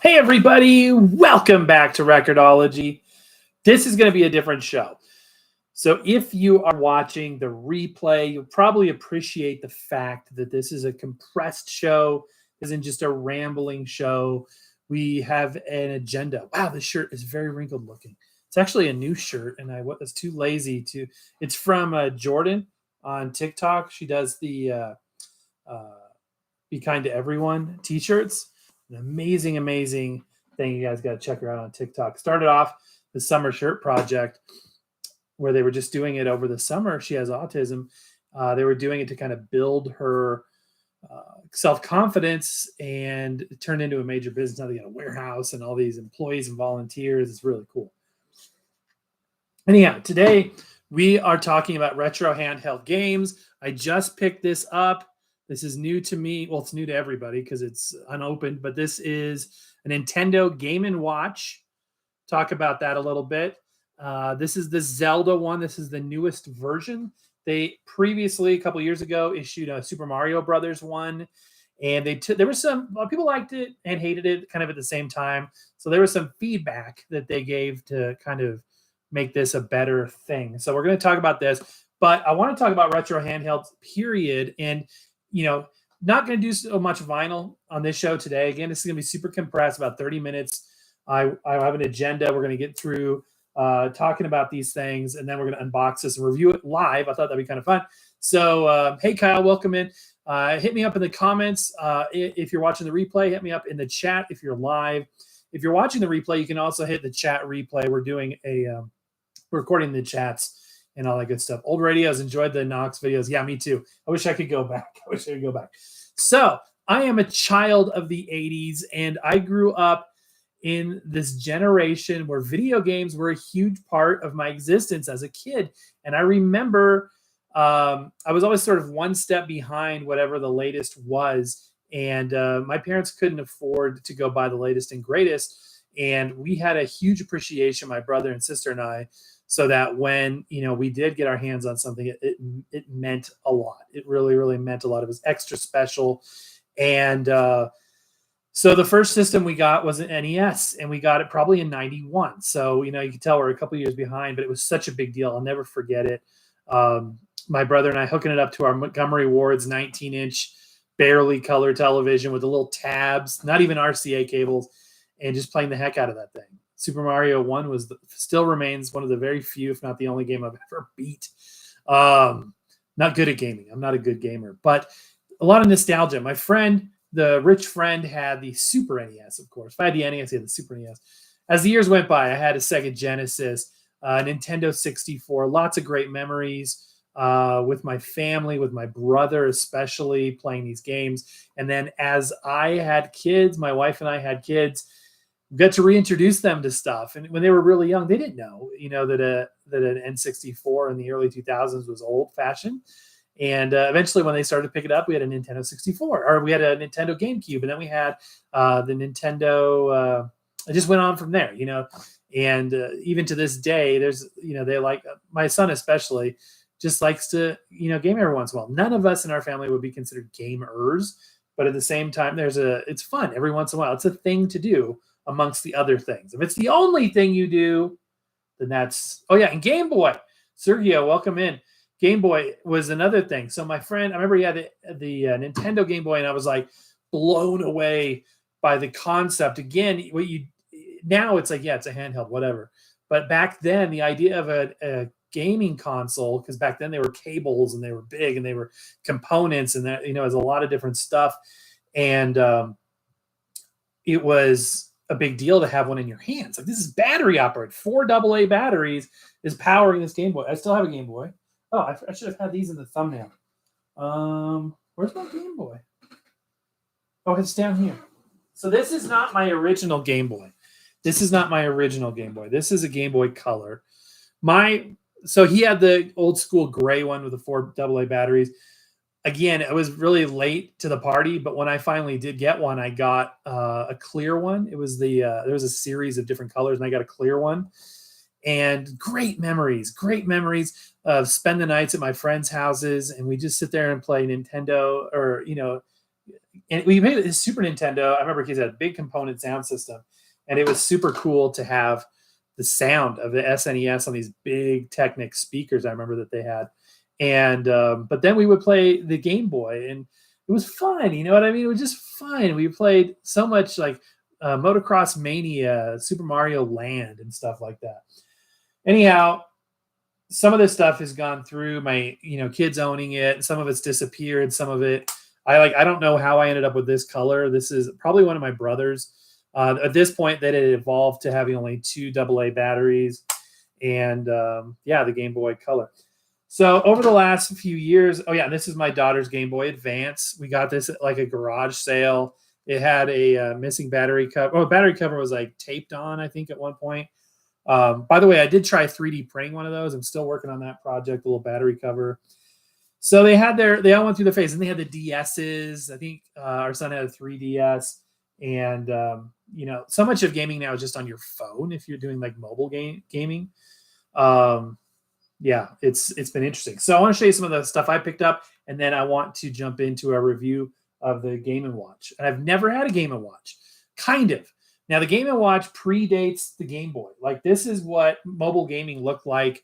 Hey everybody, welcome back to Record-ology. This is going to be a different show. So if you are watching the replay, you'll probably appreciate the fact that this is a compressed show, isn't just a rambling show. We have an agenda. Wow, this shirt is very wrinkled looking. It's actually a new shirt, and I was too lazy to. It's from Jordan on TikTok. She does the Be Kind to Everyone t-shirts. An amazing thing. You guys got to check her out on TikTok. Started off the summer shirt project where they were just doing it over the summer. She has autism. They were doing it to kind of build her self-confidence, and it turned into a major business. Now they got a warehouse and all these employees and volunteers. It's really cool. Anyhow, today we are talking about retro handheld games. I just picked this up. This is new to me. Well, it's new to everybody because it's unopened, but this is a Nintendo Game & Watch. Talk about that a little bit. This is the Zelda one. This is the newest version. They previously, a couple years ago, issued a Super Mario Brothers one, and there was some people liked it and hated it kind of at the same time. So there was some feedback that they gave to kind of make this a better thing. So we're going to talk about this, but I want to talk about retro handhelds, period. And not going to do so much vinyl on this show today. Again, this is going to be super compressed, about 30 minutes. I have an agenda. We're going to get through talking about these things, and then we're going to unbox this and review it live. I thought that'd be kind of fun. So, hey, Kyle, welcome in. Hit me up in the comments. If you're watching the replay, hit me up in the chat if you're live. If you're watching the replay, you can also hit the chat replay. We're doing we're recording the chats and all that good stuff. Old radios, enjoyed the Knox videos. Yeah, me too. I wish I could go back. So I am a child of the 80s, and I grew up in this generation where video games were a huge part of my existence as a kid. And I remember I was always sort of one step behind whatever the latest was. And my parents couldn't afford to go buy the latest and greatest. And we had a huge appreciation, my brother and sister and I, so that when we did get our hands on something, it meant a lot. It really meant a lot. It was extra special. And so the first system we got was an NES, and we got it probably in 91. So you can tell we're a couple years behind, but it was such a big deal. I'll never forget it. My brother and I hooking it up to our Montgomery Ward's 19-inch barely color television with the little tabs, not even RCA cables, and just playing the heck out of that thing. Super Mario 1 still remains one of the very few, if not the only game I've ever beat. Not good at gaming. I'm not a good gamer, but a lot of nostalgia. My friend, the rich friend, had the Super NES, of course. If I had the NES, he had the Super NES. As the years went by, I had a Sega Genesis, Nintendo 64, lots of great memories with my family, with my brother especially, playing these games. And then as I had kids, my wife and I had kids, got to reintroduce them to stuff. And when they were really young, they didn't know, that an N64 in the early 2000s was old fashioned. And eventually when they started to pick it up, we had a Nintendo 64, or we had a Nintendo GameCube. And then we had the Nintendo, it just went on from there, and even to this day, there's, they like, my son especially just likes to, game every once in a while. None of us in our family would be considered gamers, but at the same time, it's fun every once in a while. It's a thing to do amongst the other things. If it's the only thing you do, then that's, oh yeah, and Game Boy. Sergio, welcome in. Game Boy was another thing. So my friend, I remember he had the Nintendo Game Boy, and I was like blown away by the concept. Again, now it's like, yeah, it's a handheld, whatever. But back then, the idea of a gaming console, because back then they were cables and they were big and they were components, and that, there's a lot of different stuff. And it was a big deal to have one in your hands. Like, this is battery operated. 4 AA batteries is powering this Game Boy. I still have a Game Boy. Oh, I should have had these in the thumbnail. Where's my Game Boy? Oh, it's down here. So this is not my original Game Boy. This is a Game Boy Color. So he had the old school gray one with the 4 AA batteries. Again, I was really late to the party, but when I finally did get one, I got a clear one. It was there was a series of different colors, and I got a clear one. And great memories of spend the nights at my friends' houses, and we just sit there and play Nintendo or and we made this Super Nintendo. I remember kids had a big component sound system, and it was super cool to have the sound of the SNES on these big Technic speakers. I remember that they had, and but then we would play the Game Boy, and it was fun. You know what I mean? It was just fun. We played so much like Motocross Mania, Super Mario Land, and stuff like that. Anyhow, some of this stuff has gone through my, kids owning it. Some of it's disappeared. Some of it, I don't know how I ended up with this color. This is probably one of my brothers. At this point, that it evolved to having only 2 AA batteries, and the Game Boy Color. So over the last few years, this is my daughter's Game Boy Advance. We got this at like a garage sale. It had a missing battery cover. Oh, battery cover was like taped on, I think, at one point. By the way, I did try 3D printing one of those. I'm still working on that project, a little battery cover. So they all went through the phase, and they had the DSs. I think our son had a 3DS, and so much of gaming now is just on your phone if you're doing like mobile gaming. It's been interesting. So I want to show you some of the stuff I picked up, and then I want to jump into a review of the Game & Watch. And I've never had a Game & Watch, kind of. Now, the Game & Watch predates the Game Boy. Like, this is what mobile gaming looked like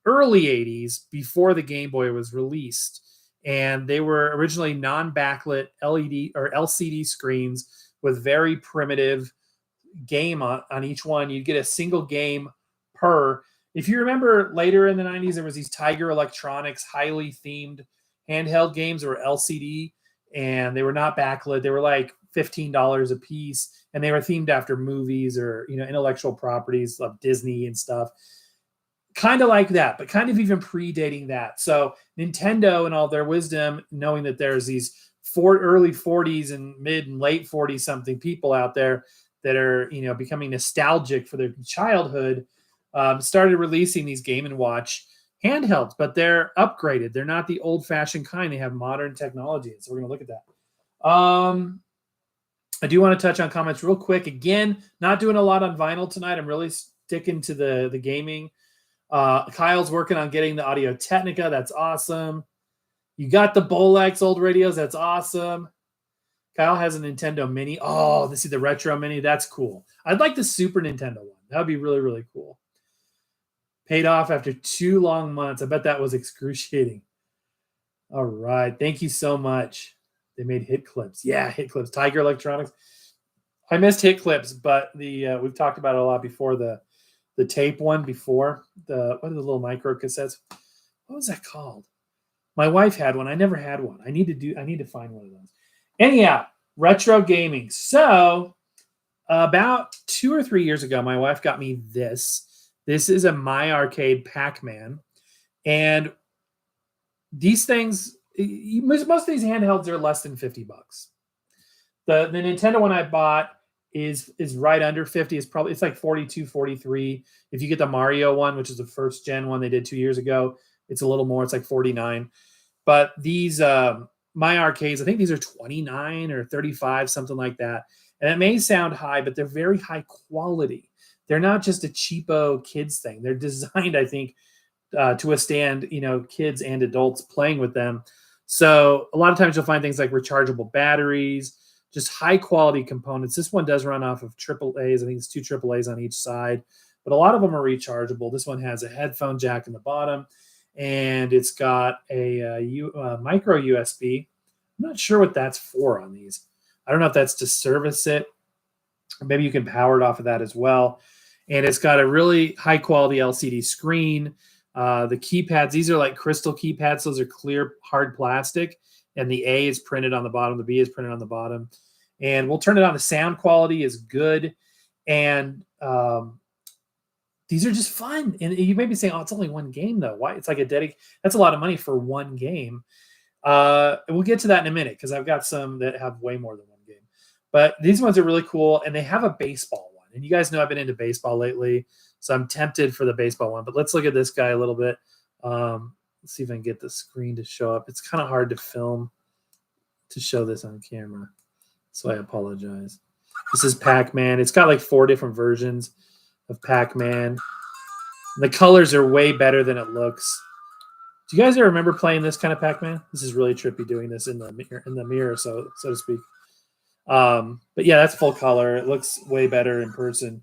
early 80s before the Game Boy was released. And they were originally non-backlit LED or LCD screens with very primitive game on each one. You'd get a single game per. If you remember later in the 90s, there was these Tiger Electronics highly themed handheld games that were LCD, and they were not backlit. They were like $15 a piece, and they were themed after movies or intellectual properties of Disney and stuff. Kind of like that, but kind of even predating that. So Nintendo, in all their wisdom, knowing that there's these early 40s and mid and late 40s something people out there that are becoming nostalgic for their childhood, started releasing these Game & Watch handhelds, but they're upgraded. They're not the old-fashioned kind. They have modern technology. So we're going to look at that. I do want to touch on comments real quick. Again, not doing a lot on vinyl tonight. I'm really sticking to the gaming. Kyle's working on getting the Audio Technica. That's awesome. You got the Bolex old radios. That's awesome. Kyle has a Nintendo Mini. Oh, this is the Retro Mini. That's cool. I'd like the Super Nintendo one. That would be really, really cool. Paid off after 2 long months. I bet that was excruciating. All right. Thank you so much. They made hit clips. Yeah, hit clips. Tiger Electronics. I missed hit clips, but we've talked about it a lot before. The tape one before. What are the little micro cassettes? What was that called? My wife had one. I never had one. I need to find one of those. Anyhow, retro gaming. So about 2 or 3 years ago, my wife got me this. This is a My Arcade Pac-Man. And these things, most of these handhelds are less than $50. The Nintendo one I bought is right under 50. It's like 42, 43. If you get the Mario one, which is the first gen one they did 2 years ago, it's a little more. It's like 49. But these My Arcades, I think these are 29 or 35, something like that. And it may sound high, but they're very high quality. They're not just a cheapo kids thing. They're designed, I think, to withstand, kids and adults playing with them. So a lot of times you'll find things like rechargeable batteries, just high quality components. This one does run off of AAAs. I think it's 2 AAAs on each side, but a lot of them are rechargeable. This one has a headphone jack in the bottom, and it's got a micro USB. I'm not sure what that's for on these. I don't know if that's to service it. Maybe you can power it off of that as well. And it's got a really high quality LCD screen. The keypads, these are like crystal keypads. Those are clear, hard plastic. And the A is printed on the bottom. The B is printed on the bottom. And we'll turn it on. The sound quality is good. And these are just fun. And you may be saying, oh, it's only one game, though. Why? It's like that's a lot of money for one game. We'll get to that in a minute because I've got some that have way more than one game. But these ones are really cool. And they have a baseball one. And you guys know I've been into baseball lately. So I'm tempted for the baseball one. But let's look at this guy a little bit. Let's see if I can get the screen to show up. It's kind of hard to film to show this on camera. So I apologize. This is Pac-Man. It's got like 4 different versions of Pac-Man. The colors are way better than it looks. Do you guys ever remember playing this kind of Pac-Man? This is really trippy doing this in the mirror, so to speak. But yeah, that's full color. It looks way better in person.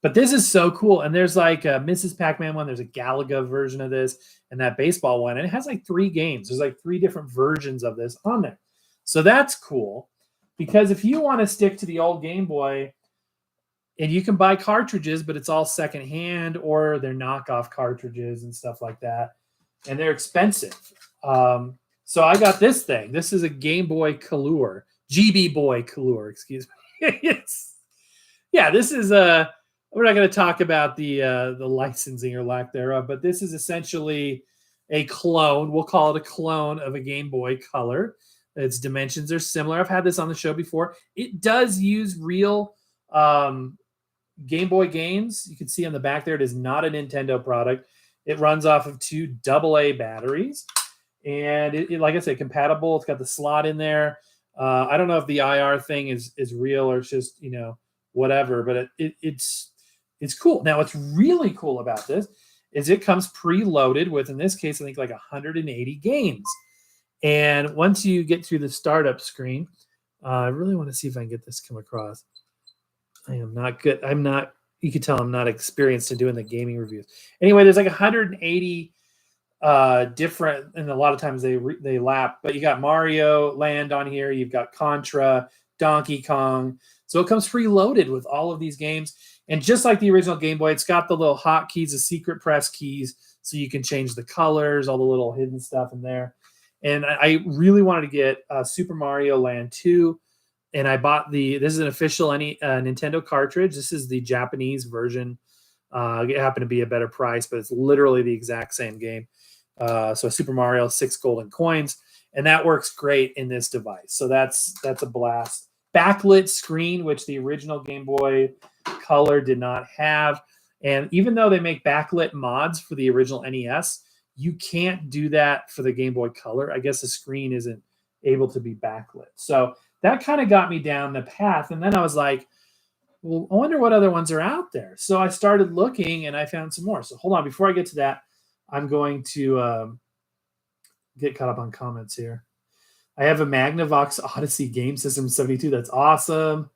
But this is so cool. And there's like a Mrs. Pac-Man one. There's a Galaga version of this and that baseball one. And it has like 3 games. There's like 3 different versions of this on there. So that's cool. Because if you want to stick to the old Game Boy, and you can buy cartridges, but it's all secondhand or they're knockoff cartridges and stuff like that. And they're expensive. So I got this thing. This is a Game Boy Color. GB Boy Color, excuse me. Yeah, this is a... We're not going to talk about the licensing or lack thereof, but this is essentially a clone. We'll call it a clone of a Game Boy Color. Its dimensions are similar. I've had this on the show before. It does use real Game Boy games. You can see on the back there, it is not a Nintendo product. It runs off of 2 AA batteries. And it, like I said, compatible. It's got the slot in there. I don't know if the IR thing is real or it's just, whatever, but it's cool. Now, what's really cool about this is it comes preloaded with, in this case, I think like 180 games. And once you get through the startup screen, I really want to see if I can get this come across. I am not good. You can tell I'm not experienced in doing the gaming reviews. Anyway, there's like 180 different, and a lot of times they lap, but you got Mario Land on here. You've got Contra, Donkey Kong. So it comes preloaded with all of these games. And just like the original Game Boy, it's got the little hotkeys, the secret press keys, so you can change the colors, all the little hidden stuff in there. And I really wanted to get Super Mario Land 2. And I bought this is an official Nintendo cartridge. This is the Japanese version. It happened to be a better price, but it's literally the exact same game. So Super Mario, 6 golden coins. And that works great in this device. So that's a blast. Backlit screen, which the original Game Boy Color did not have. And even though they make backlit mods for the original NES, you can't do that for the Game Boy Color. I guess the screen isn't able to be backlit. So that kind of got me down the path. And then I was like, well, I wonder what other ones are out there. So I started looking and I found some more. So hold on. Before I get to that, I'm going to get caught up on comments here. I have a Magnavox Odyssey game system 72. That's awesome.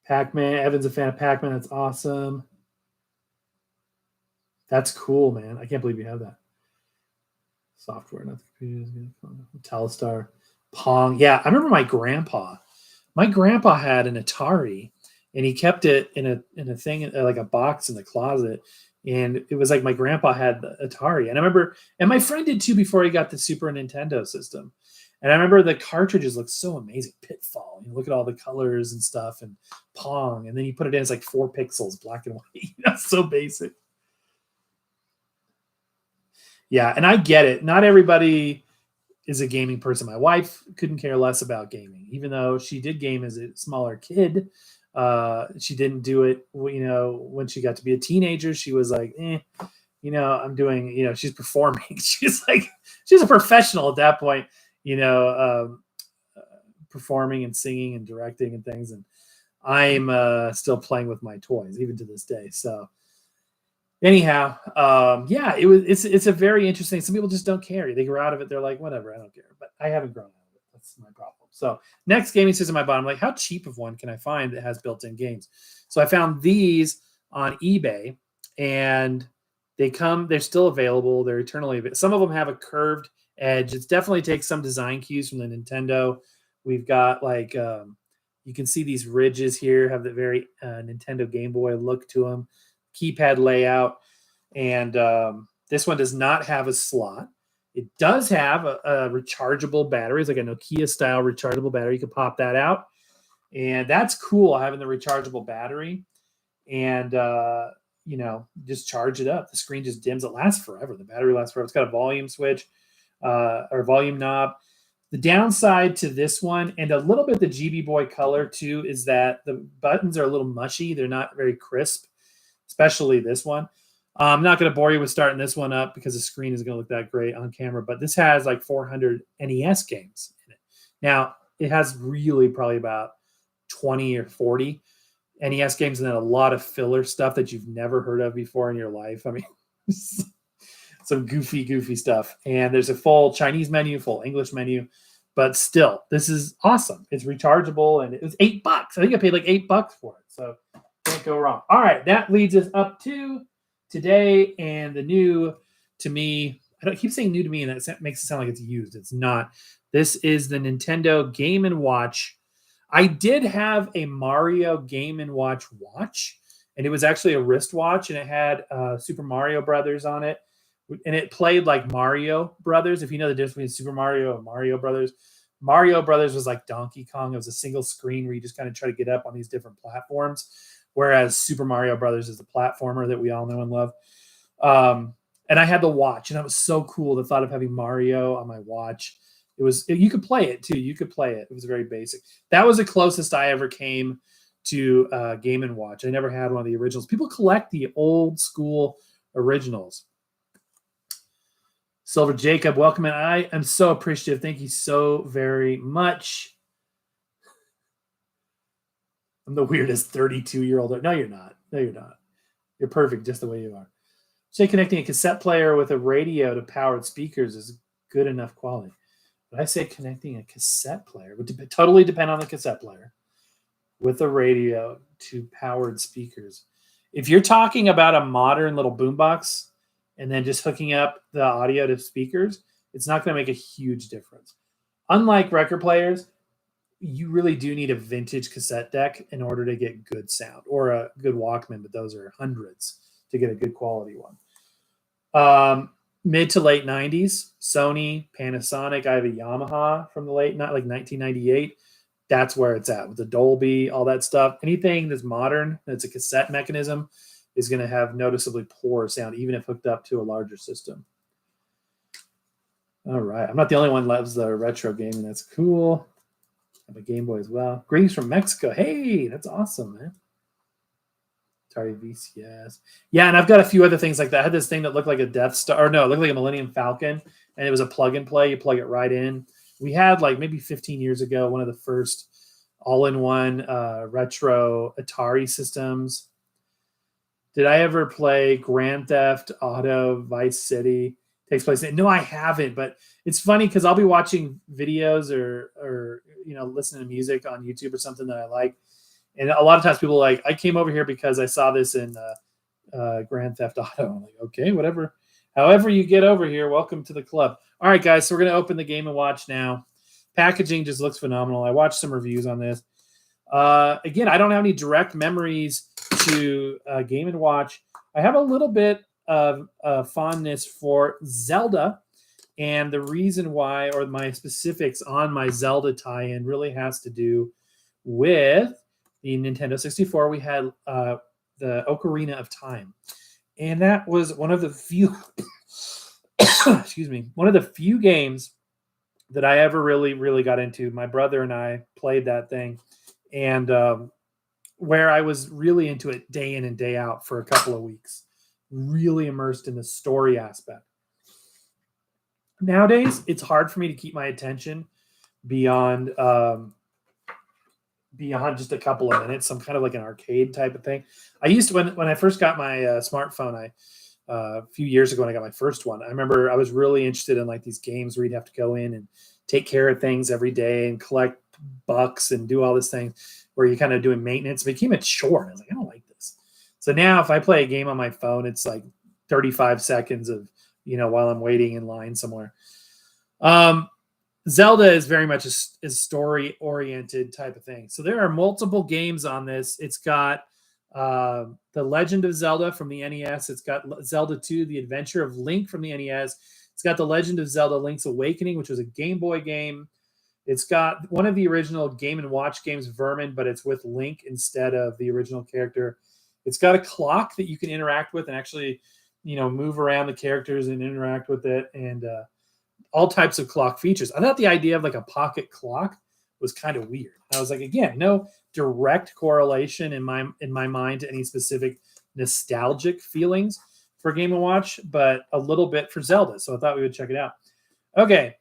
Pac-Man. Evan's a fan of Pac-Man. That's awesome. That's cool, man. I can't believe you have that. Software, not the computers. Telstar. Pong. Yeah, I remember my grandpa. My grandpa had an Atari, and he kept it in a thing, like a box in the closet. And it was like my grandpa had the Atari. And I remember, and my friend did too before he got the Super Nintendo system. And I remember the cartridges looked so amazing. Pitfall. Look at all the colors and stuff, and Pong. And then you put it in, it's like 4 pixels, black and white. That's so basic. Yeah, and I get it. Not everybody is a gaming person. My wife couldn't care less about gaming, even though she did game as a smaller kid. She didn't do it, when she got to be a teenager. She was like, I'm doing, she's performing. She's a professional at that point, performing and singing and directing and things. And I'm still playing with my toys even to this day. So anyhow, it's a very interesting. Some people just don't care. They grow out of it. They're like, whatever, I don't care. But I haven't grown out of it. That's my problem. So next gaming system I bought, I'm like, how cheap of one can I find that has built-in games? So I found these on eBay, and they're still available. They're eternally available. Some of them have a curved edge. It definitely takes some design cues from the Nintendo. We've got you can see these ridges here have the very Nintendo Game Boy look to them. Keypad layout, and this one does not have a slot. It does have a rechargeable battery. It's like a Nokia style rechargeable battery. You can pop that out, and that's cool having the rechargeable battery. And just charge it up. The screen just dims. It lasts forever. The battery lasts forever. It's got a volume switch or volume knob. The downside to this one, and a little bit the GB Boy Color too, is that the buttons are a little mushy. They're not very crisp, especially this one. I'm not going to bore you with starting this one up because the screen is going to look that great on camera, but this has like 400 NES games in it. Now, it has really probably about 20 or 40 NES games, and then a lot of filler stuff that you've never heard of before in your life. I mean, some goofy stuff. And there's a full Chinese menu, full English menu, but still, this is awesome. It's rechargeable, and it was $8. I think I paid like $8 for it, so can't go wrong. All right, that leads us up to today, and the new to me. I don't keep saying new to me, and that makes it sound like it's used. It's not. This is the Nintendo Game & Watch. I did have a Mario Game & Watch watch, and it was actually a wristwatch, and it had Super Mario Brothers on it, and it played like Mario Brothers. If you know the difference between Super Mario and Mario Brothers, Mario Brothers was like Donkey Kong. It was a single screen where you just kind of try to get up on these different platforms, whereas Super Mario Brothers is the platformer that we all know and love. And I had the watch, and that was so cool. The thought of having Mario on my watch. You could play it too. You could play it. It was very basic. That was the closest I ever came to Game & Watch. I never had one of the originals. People collect the old school originals. Silver Jacob, welcome in. I am so appreciative. Thank you so very much. I'm the weirdest 32-year-old. No, you're not. No, you're not. You're perfect just the way you are. Say connecting a cassette player with a radio to powered speakers is good enough quality. But I say connecting a cassette player would totally depend on the cassette player with a radio to powered speakers. If you're talking about a modern little boombox and then just hooking up the audio to speakers, it's not going to make a huge difference. Unlike record players, you really do need a vintage cassette deck in order to get good sound, or a good Walkman, but those are hundreds to get a good quality one. Mid to late 90s, Sony, Panasonic. I have a Yamaha from the late, not like 1998. That's where it's at with the Dolby, all that stuff. Anything that's modern, that's a cassette mechanism, is going to have noticeably poor sound, even if hooked up to a larger system. All right. I'm not the only one that loves the retro gaming. That's cool. I have a Game Boy as well. Greetings from Mexico. Hey, that's awesome, man. Atari VCS. Yeah, and I've got a few other things like that. I had this thing that looked like a Death Star, or no, it looked like a Millennium Falcon, and it was a plug and play. You plug it right in. We had, like, maybe 15 years ago, one of the first all-in-one retro Atari systems. Did I ever play Grand Theft Auto Vice City? Takes place in, no, I haven't, but it's funny because I'll be watching videos or listening to music on YouTube or something that I like. And a lot of times people are like, I came over here because I saw this in Grand Theft Auto. I'm like, okay, whatever. However you get over here, welcome to the club. All right, guys, so we're going to open the Game & Watch now. Packaging just looks phenomenal. I watched some reviews on this. Again, I don't have any direct memories to Game & Watch. I have a little bit of fondness for Zelda. And the reason why, or my specifics on my Zelda tie-in, really has to do with the Nintendo 64. We had the Ocarina of Time. And that was one of the few, one of the few games that I ever really, really got into. My brother and I played that thing. And where I was really into it day in and day out for a couple of weeks. Really immersed in the story aspect. Nowadays, it's hard for me to keep my attention beyond just a couple of minutes. Some kind of like an arcade type of thing. I used to, when I first got my smartphone, a few years ago when I got my first one, I remember I was really interested in like these games where you'd have to go in and take care of things every day and collect bucks and do all this thing where you're kind of doing maintenance. It became a chore. And I was like, I don't like this. So now if I play a game on my phone, it's like 35 seconds of, while I'm waiting in line somewhere. Zelda is very much a story-oriented type of thing. So there are multiple games on this. It's got The Legend of Zelda from the NES. It's got Zelda 2, The Adventure of Link from the NES. It's got The Legend of Zelda Link's Awakening, which was a Game Boy game. It's got one of the original Game & Watch games, Vermin, but it's with Link instead of the original character. It's got a clock that you can interact with and actually, move around the characters and interact with it, and all types of clock features. I thought the idea of like a pocket clock was kind of weird. I was like, again, no direct correlation in my mind to any specific nostalgic feelings for Game & Watch, but a little bit for Zelda. So I thought we would check it out. Okay.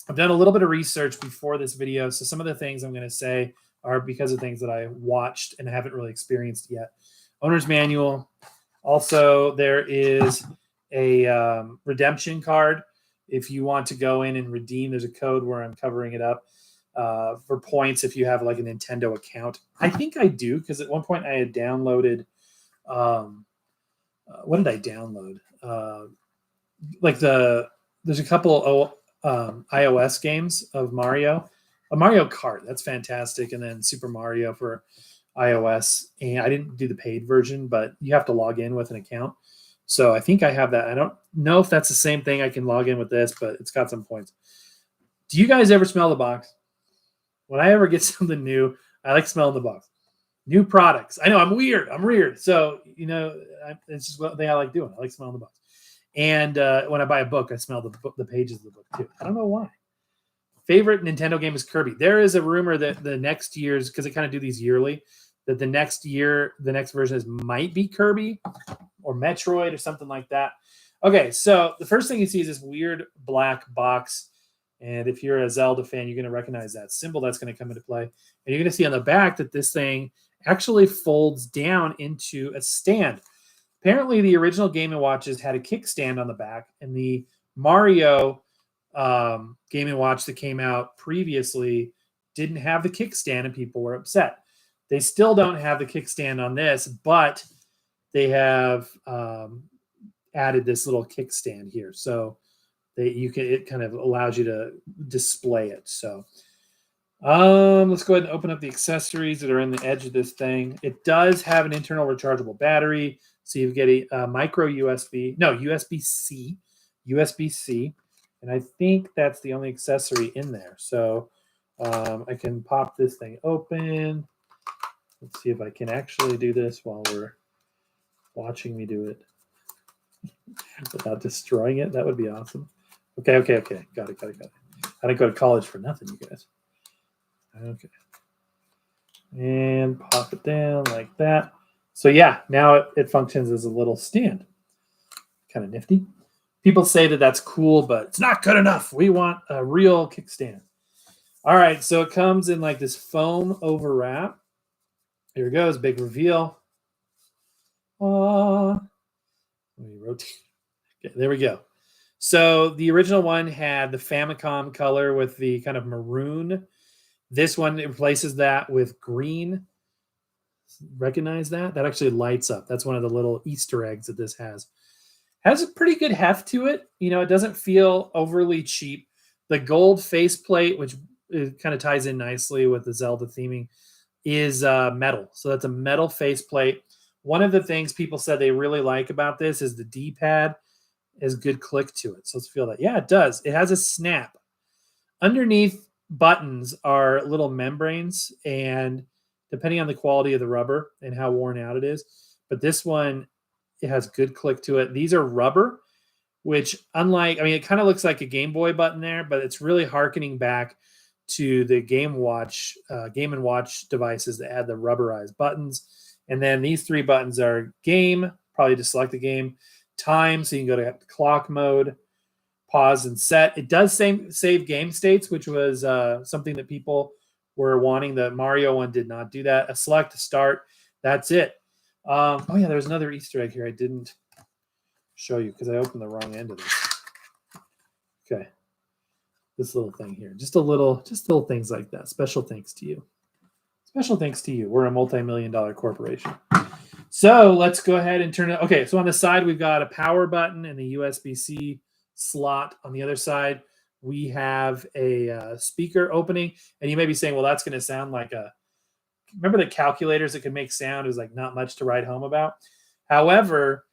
I've done a little bit of research before this video. So some of the things I'm going to say are because of things that I watched and haven't really experienced yet. Owner's manual. Also, there is a redemption card. if you want to go in and redeem, there's a code where I'm covering it up for points if you have like a Nintendo account. I think I do, because at one point I had downloaded what did I download? There's a couple iOS games of Mario. A Mario Kart, that's fantastic, and then Super Mario for iOS. And I didn't do the paid version, but you have to log in with an account. So I think I have that. I don't know if that's the same thing I can log in with this, but it's got some points. Do you guys ever smell the box? When I ever get something new, I like smelling the box. New products. I know I'm weird. So, it's just one thing I like doing. I like smelling the box. And when I buy a book, I smell the pages of the book too. I don't know why. Favorite Nintendo game is Kirby. There is a rumor that the next year's, because they kind of do these yearly, that the next version might be Kirby or Metroid or something like that. Okay, so the first thing you see is this weird black box. And if you're a Zelda fan, you're going to recognize that symbol that's going to come into play. And you're going to see on the back that this thing actually folds down into a stand. Apparently, the original Game & Watches had a kickstand on the back, and the Mario Game & Watch that came out previously didn't have the kickstand, and people were upset. They still don't have the kickstand on this, but they have added this little kickstand here, so it kind of allows you to display it. So let's go ahead and open up the accessories that are in the edge of this thing. It does have an internal rechargeable battery, so you get a micro USB-C, and I think that's the only accessory in there. So I can pop this thing open. Let's see if I can actually do this while we're watching me do it without destroying it. That would be awesome. Okay. Got it. I didn't go to college for nothing, you guys. Okay. And pop it down like that. So yeah, now it functions as a little stand. Kind of nifty. People say that that's cool, but it's not good enough. We want a real kickstand. All right, so it comes in like this foam overwrap. Here it goes, big reveal. Let me rotate. Okay, there we go. So the original one had the Famicom color with the kind of maroon. This one replaces that with green. Recognize that? That actually lights up. That's one of the little Easter eggs that this has. Has a pretty good heft to it. It doesn't feel overly cheap. The gold faceplate, which kind of ties in nicely with the Zelda theming, is metal. So that's a metal faceplate. One of the things people said they really like about this is the D-pad has good click to it. So let's feel that. Yeah, it does. It has a snap. Underneath buttons are little membranes, and depending on the quality of the rubber and how worn out it is, but this one, it has good click to it. These are rubber, which it kind of looks like a Game Boy button there, but it's really hearkening back to the Game & Watch devices that had the rubberized buttons. And then these three buttons are game, probably to select the game, time, so you can go to clock mode, pause and set. It does save game states, which was something that people were wanting. The Mario one did not do that. A select to start. That's it. There's another Easter egg here I didn't show you because I opened the wrong end of this. Okay. This little thing here. Just little things like that. Special thanks to you. We're a multi-million-dollar corporation. So let's go ahead and turn it. Okay, so on the side, we've got a power button and the USB-C slot. On the other side, we have a speaker opening. And you may be saying, well, that's going to sound like remember the calculators that could make sound? It was like not much to write home about. However,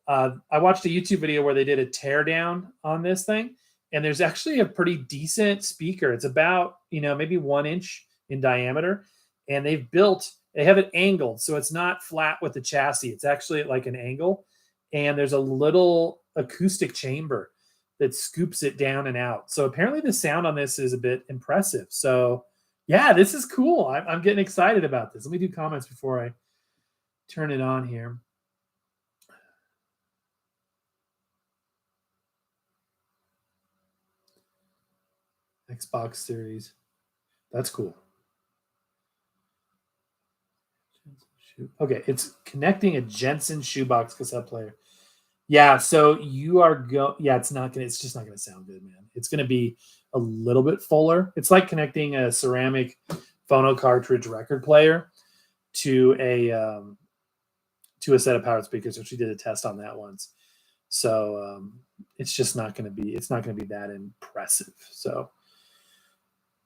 I watched a YouTube video where they did a teardown on this thing, and there's actually a pretty decent speaker. It's about, maybe 1 inch in diameter, and they have it angled, so it's not flat with the chassis. It's actually at like an angle, and there's a little acoustic chamber that scoops it down and out. So apparently the sound on this is a bit impressive. So yeah, this is cool. I'm getting excited about this. Let me do comments before I turn it on here. Xbox Series. That's cool. Okay, it's connecting a Jensen shoebox cassette player. Yeah, so you are yeah, it's just not gonna sound good, man. It's gonna be a little bit fuller. It's like connecting a ceramic phono cartridge record player to a set of powered speakers, which we did a test on that once. So it's just not gonna be that impressive. So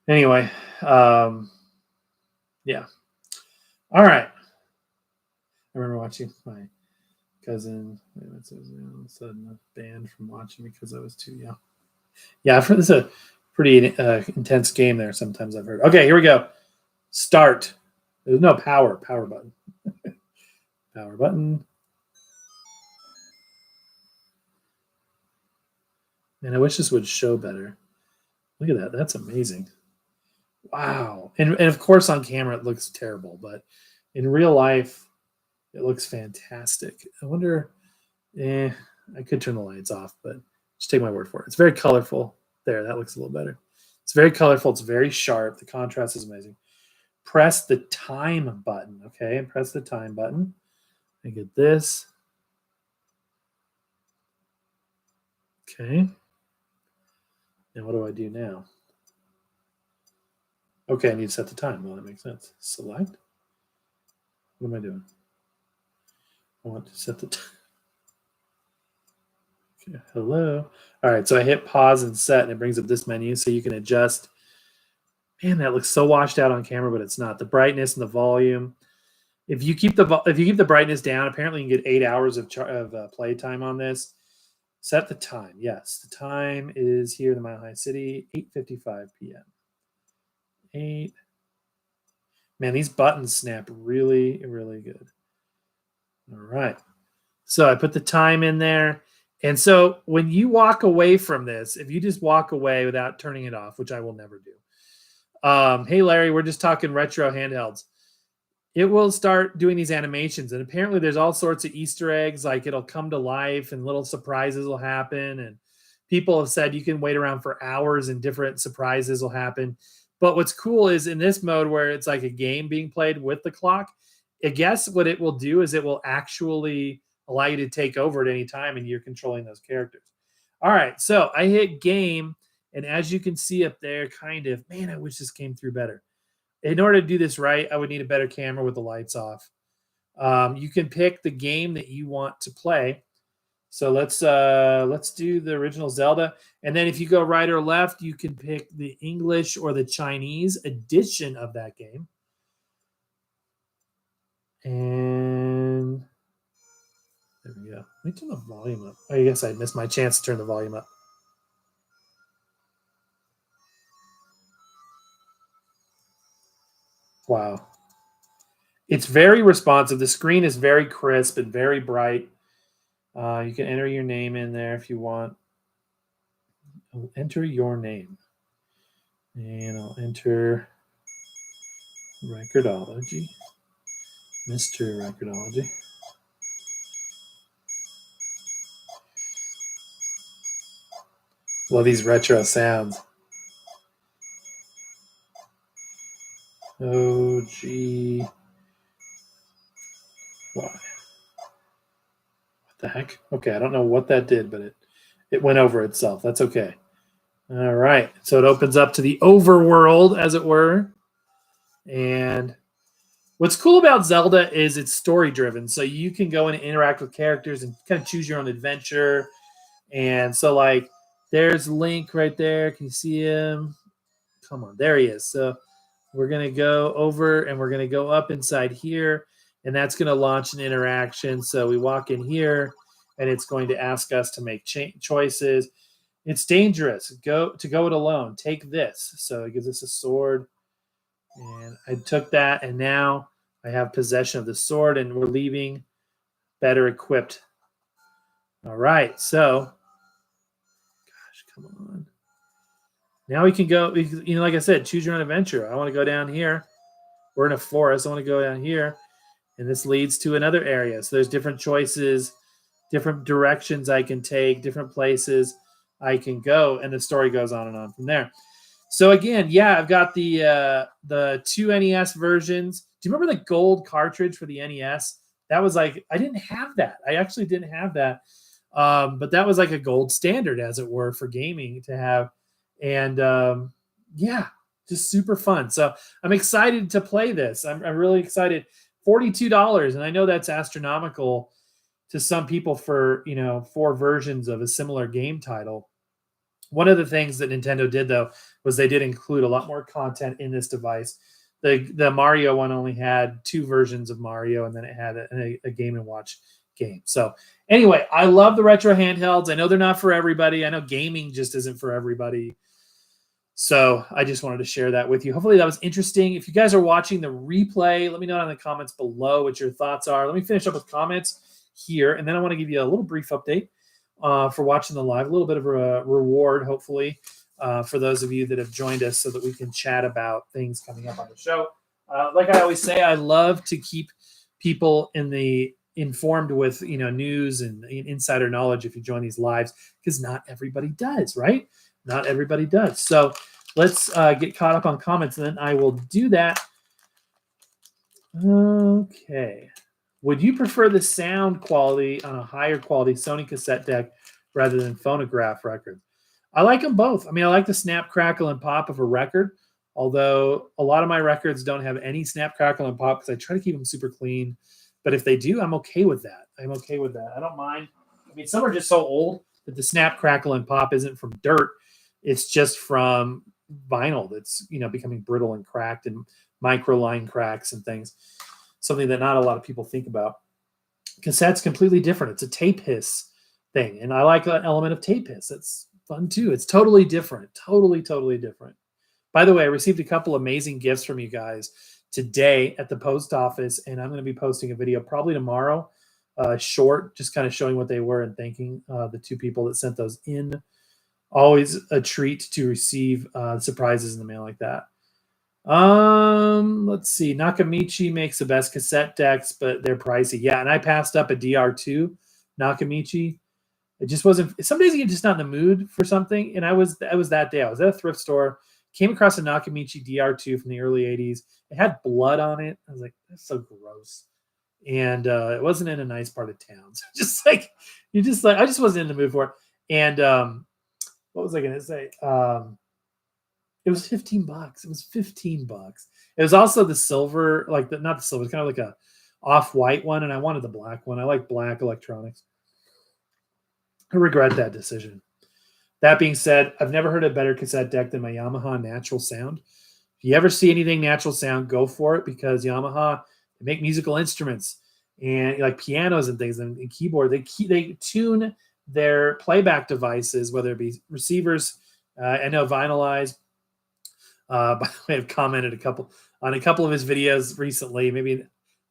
anyway, yeah. All right. I remember watching my cousin sudden banned from watching because I was too young. Yeah, I've heard this is a pretty intense game there. Sometimes I've heard. Okay, here we go. Start. There's no power button. Power button. Man, I wish this would show better. Look at that. That's amazing. Wow. And of course on camera it looks terrible, but in real life it looks fantastic. I wonder, I could turn the lights off, but just take my word for it. It's very colorful. There, that looks a little better. It's very colorful. It's very sharp. The contrast is amazing. Press the time button, okay? And press the time button. I get this. Okay. Now what do I do now? Okay, I need to set the time. Well, that makes sense. Select. What am I doing? I want to set the time. Okay, hello. All right, so I hit pause and set, and it brings up this menu, so you can adjust. Man, that looks so washed out on camera, but it's not. The brightness and the volume. If you keep the brightness down, apparently you can get 8 hours of play time on this. Set the time. Yes, the time is here in the Mile High City, 8:55 p.m. 8. Man, these buttons snap really, really good. All right. So I put the time in there. And so when you walk away from this, if you just walk away without turning it off, which I will never do. Hey, Larry, we're just talking retro handhelds. It will start doing these animations. And apparently there's all sorts of Easter eggs. Like it'll come to life and little surprises will happen. And people have said you can wait around for hours and different surprises will happen. But what's cool is in this mode where it's like a game being played with the clock, I guess what it will do is it will actually allow you to take over at any time and you're controlling those characters. All right, so I hit game, and as you can see up there, kind of, man, I wish this came through better. In order to do this right, I would need a better camera with the lights off. You can pick the game that you want to play. So let's do the original Zelda, and then if you go right or left, you can pick the English or the Chinese edition of that game. And there we go. Let me turn the volume up. I guess I missed my chance to turn the volume up. Wow. It's very responsive. The screen is very crisp and very bright. You can enter your name in there if you want. I'll enter your name. And I'll enter Record-ology. Mr. Record-ology. Love these retro sounds. OG. Why? What the heck? Okay, I don't know what that did, but it went over itself. That's okay. All right. So it opens up to the overworld, as it were. And what's cool about Zelda is it's story driven. So you can go and interact with characters and kind of choose your own adventure. And so, like, there's Link right there. Can you see him? Come on. There he is. So we're going to go over and we're going to go up inside here. And that's going to launch an interaction. So we walk in here and it's going to ask us to make choices. It's dangerous. Go it alone. Take this. So it gives us a sword. And I took that, and now I have possession of the sword, and we're leaving better equipped. All right. So, gosh, come on. Now we can go, like I said, choose your own adventure. I want to go down here. We're in a forest. I want to go down here. And this leads to another area. So there's different choices, different directions I can take, different places I can go, and the story goes on and on from there. So again, yeah, I've got the two NES versions. Do you remember the gold cartridge for the NES? That was like, I didn't have that. I actually didn't have that. But that was like a gold standard, as it were, for gaming to have. And yeah, just super fun. So I'm excited to play this. I'm really excited. $42, and I know that's astronomical to some people for 4 versions of a similar game title. One of the things that Nintendo did, though, was they did include a lot more content in this device. The Mario one only had 2 versions of Mario, and then it had a Game & Watch game. So anyway, I love the retro handhelds. I know they're not for everybody. I know gaming just isn't for everybody. So I just wanted to share that with you. Hopefully that was interesting. If you guys are watching the replay, let me know in the comments below what your thoughts are. Let me finish up with comments here, and then I want to give you a little brief update for watching the live, a little bit of a reward, hopefully, for those of you that have joined us so that we can chat about things coming up on the show. Like I always say, I love to keep people informed with news and insider knowledge if you join these lives, because not everybody does, right? Not everybody does. So let's get caught up on comments, and then I will do that. Okay. Would you prefer the sound quality on a higher quality Sony cassette deck rather than phonograph records? I like them both. I mean, I like the snap, crackle, and pop of a record, although a lot of my records don't have any snap, crackle, and pop because I try to keep them super clean. But if they do, I'm okay with that. I don't mind. I mean, some are just so old that the snap, crackle, and pop isn't from dirt. It's just from vinyl that's becoming brittle and cracked, and microline cracks and things. Something that not a lot of people think about. Cassette's completely different. It's a tape hiss thing, and I like an element of tape hiss. It's fun too. It's totally different. Totally different. By the way, I received a couple amazing gifts from you guys today at the post office, and I'm going to be posting a video probably tomorrow, short, just kind of showing what they were and thanking the 2 people that sent those in. Always a treat to receive surprises in the mail like that. Let's see. Nakamichi makes the best cassette decks, but they're pricey. Yeah, and I passed up a DR2 Nakamichi. It just wasn't. Some days you get just not in the mood for something, and I was that day. I was at a thrift store, came across a Nakamichi DR2 from the early '80s. It had blood on it. I was like, that's so gross, and it wasn't in a nice part of town. So I just wasn't in the mood for it. And what was I going to say? It was $15. It was $15. It was also the silver, not the silver, it's kind of like a off-white one, and I wanted the black one. I like black electronics. I regret that decision. That being said, I've never heard a better cassette deck than my Yamaha Natural Sound. If you ever see anything Natural Sound, go for it, because Yamaha, they make musical instruments and like pianos and things and keyboard. They tune their playback devices, whether it be receivers, I know vinylized. By the way, I've commented on a couple of his videos recently. Maybe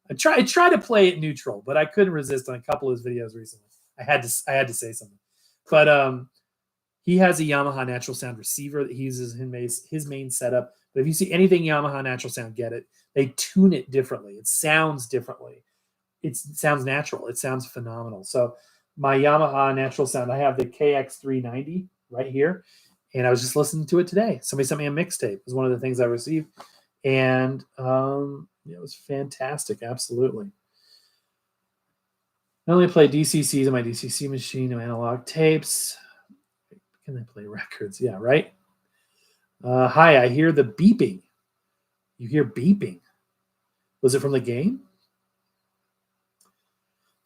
I try to play it neutral, but I couldn't resist on a couple of his videos recently. I had to say something. But he has a Yamaha Natural Sound receiver that he uses in his main setup. But if you see anything Yamaha Natural Sound, get it. They tune it differently. It sounds differently. It sounds natural. It sounds phenomenal. So my Yamaha Natural Sound, I have the KX390 right here. And I was just listening to it today. Somebody sent me a mixtape. It was one of the things I received. And it was fantastic. Absolutely. I only play DCCs on my DCC machine and analog tapes. Can I play records? Yeah, right? Hi, I hear the beeping. You hear beeping. Was it from the game?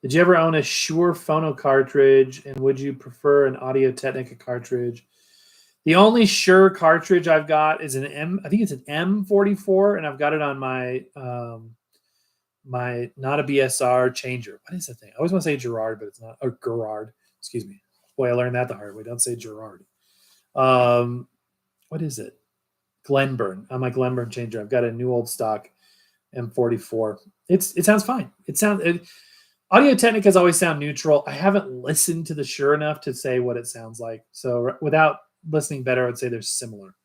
Did you ever own a Shure phono cartridge? And would you prefer an Audio-Technica cartridge? The only Shure cartridge I've got is I think it's an M44, and I've got it on my my not a BSR changer. What is that thing? I always want to say Gerard, but it's not. Or Gerard, excuse me. Boy, I learned that the hard way. Don't say Gerard. What is it? Glenburn. On my Glenburn changer, I've got a new old stock M44. It sounds fine. Audio-Technicas always sound neutral. I haven't listened to the Shure enough to say what it sounds like. So without listening better, I would say they're similar.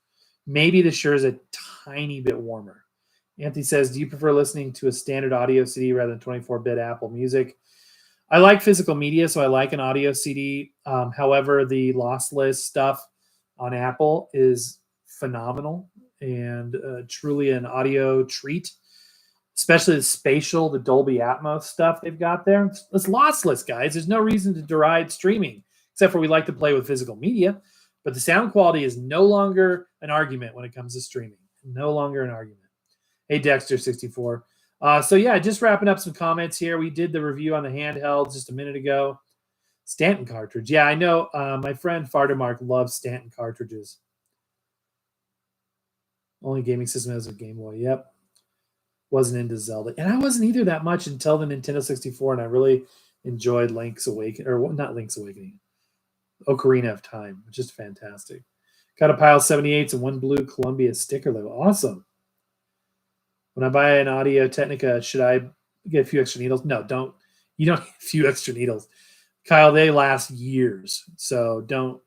Maybe the Shure is a tiny bit warmer. Anthony says, do you prefer listening to a standard audio CD rather than 24-bit Apple Music? I like physical media, so I like an audio CD. However, the lossless stuff on Apple is phenomenal and truly an audio treat. especially the spatial, the Dolby Atmos stuff they've got there. It's lossless, guys. There's no reason to deride streaming, except for we like to play with physical media. But the sound quality is no longer an argument when it comes to streaming. No longer an argument. Hey, Dexter64. So yeah, just wrapping up some comments here. We did the review on the handhelds just a minute ago. Stanton cartridge. Yeah, I know. My friend Fardermark loves Stanton cartridges. Only gaming system has a Gameboy. Yep. Wasn't into Zelda. And I wasn't either that much until the Nintendo 64, and I really enjoyed Link's Awakening, or not Link's Awakening, Ocarina of Time, which is fantastic. Got a pile of 78s and one blue Columbia sticker label. Awesome. When I buy an Audio Technica, should I get a few extra needles? No, don't. You don't need a few extra needles. Kyle, they last years. So don't.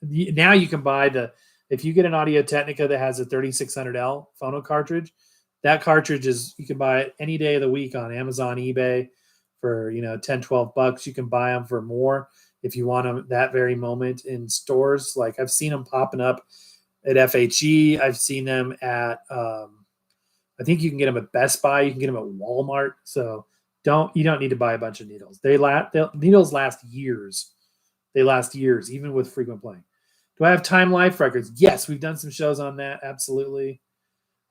Now you can buy if you get an Audio Technica that has a 3600L phono cartridge, that cartridge you can buy it any day of the week on Amazon, eBay for, $10-12. You can buy them for more if you want them that very moment in stores. Like I've seen them popping up at FHE. I've seen them at, I think you can get them at Best Buy. You can get them at Walmart. So you don't need to buy a bunch of needles. Needles last years. They last years, even with frequent playing. Do I have Time Life records? Yes, we've done some shows on that. Absolutely.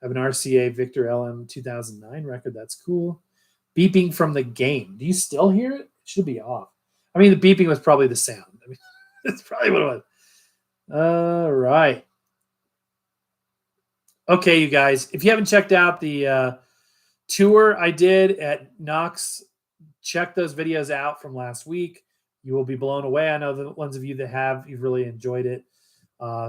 I have an RCA Victor LM 2009 record. That's cool. Beeping from the game. Do you still hear it? It should be off. I mean, the beeping was probably the sound. I mean, that's probably what it was. All right. Okay, you guys. If you haven't checked out the tour I did at Knox, check those videos out from last week. You will be blown away. I know the ones of you that have, you've really enjoyed it.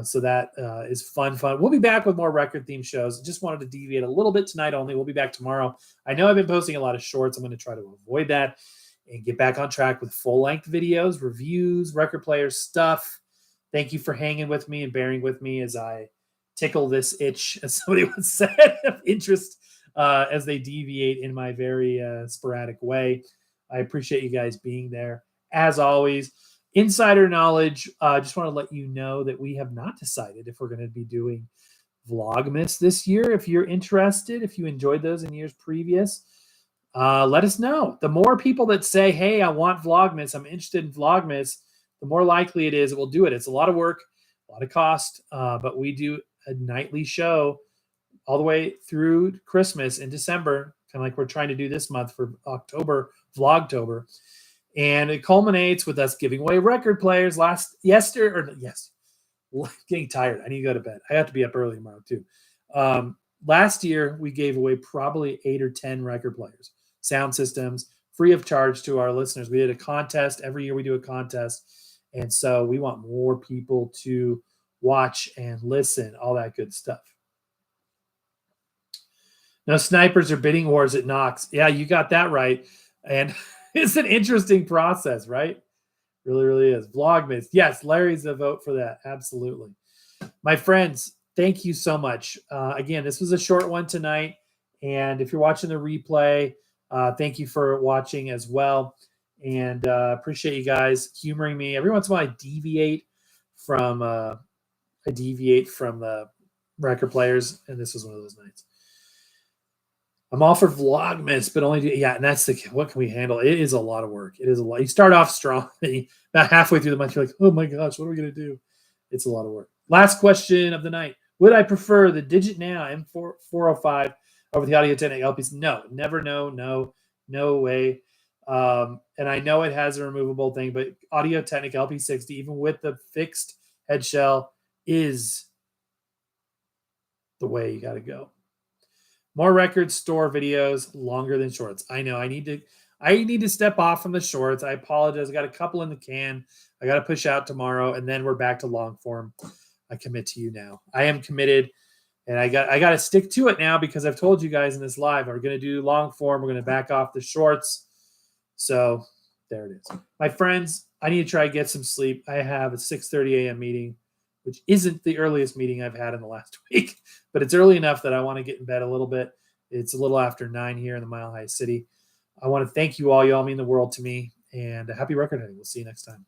So that is fun. We'll be back with more record theme shows. Just wanted to deviate a little bit tonight only. We'll be back tomorrow. I know I've been posting a lot of shorts. I'm going to try to avoid that and get back on track with full-length videos, reviews, record players stuff. Thank you for hanging with me and bearing with me as I tickle this itch, as somebody once said, of interest as they deviate in my very sporadic way. I appreciate you guys being there. As always, insider knowledge, just want to let you know that we have not decided if we're going to be doing Vlogmas this year. If you're interested, if you enjoyed those in years previous, let us know. The more people that say, hey, I want Vlogmas, I'm interested in Vlogmas, the more likely it is that we'll do it. It's a lot of work, a lot of cost, but we do a nightly show all the way through Christmas in December, kind of like we're trying to do this month for October, Vlogtober. And it culminates with us giving away record players getting tired. I need to go to bed. I have to be up early tomorrow too. Last year, we gave away probably 8 or 10 record players, sound systems, free of charge to our listeners. We did a contest. Every year we do a contest. And so we want more people to watch and listen, all that good stuff. No snipers or bidding wars at Knox. Yeah, you got that right. And it's an interesting process, right? Really, really is. Vlogmas. Yes, Larry's a vote for that. Absolutely. My friends, thank you so much. Again, this was a short one tonight. And if you're watching the replay, thank you for watching as well. And appreciate you guys humoring me. Every once in a while, I deviate from the record players. And this was one of those nights. I'm all for Vlogmas, but and that's what can we handle? It is a lot of work. It is a lot. You start off strong, and about halfway through the month, you're like, oh my gosh, what are we going to do? It's a lot of work. Last question of the night. Would I prefer the Digit Now M405 over the Audio Technica LPs? No, never, no way. And I know it has a removable thing, but Audio Technica LP60, even with the fixed head shell, is the way you got to go. More records, store videos, longer than shorts. I know I need to step off from the shorts. I apologize. I got a couple in the can. I got to push out tomorrow, and then we're back to long form. I commit to you now. I am committed, and I got to stick to it now because I've told you guys in this live, we're going to do long form. We're going to back off the shorts. So there it is. My friends, I need to try to get some sleep. I have a 6:30 a.m. meeting, which isn't the earliest meeting I've had in the last week, but it's early enough that I want to get in bed a little bit. It's a little after 9 here in the Mile High City. I want to thank you all. You all mean the world to me, and happy record hunting. We'll see you next time.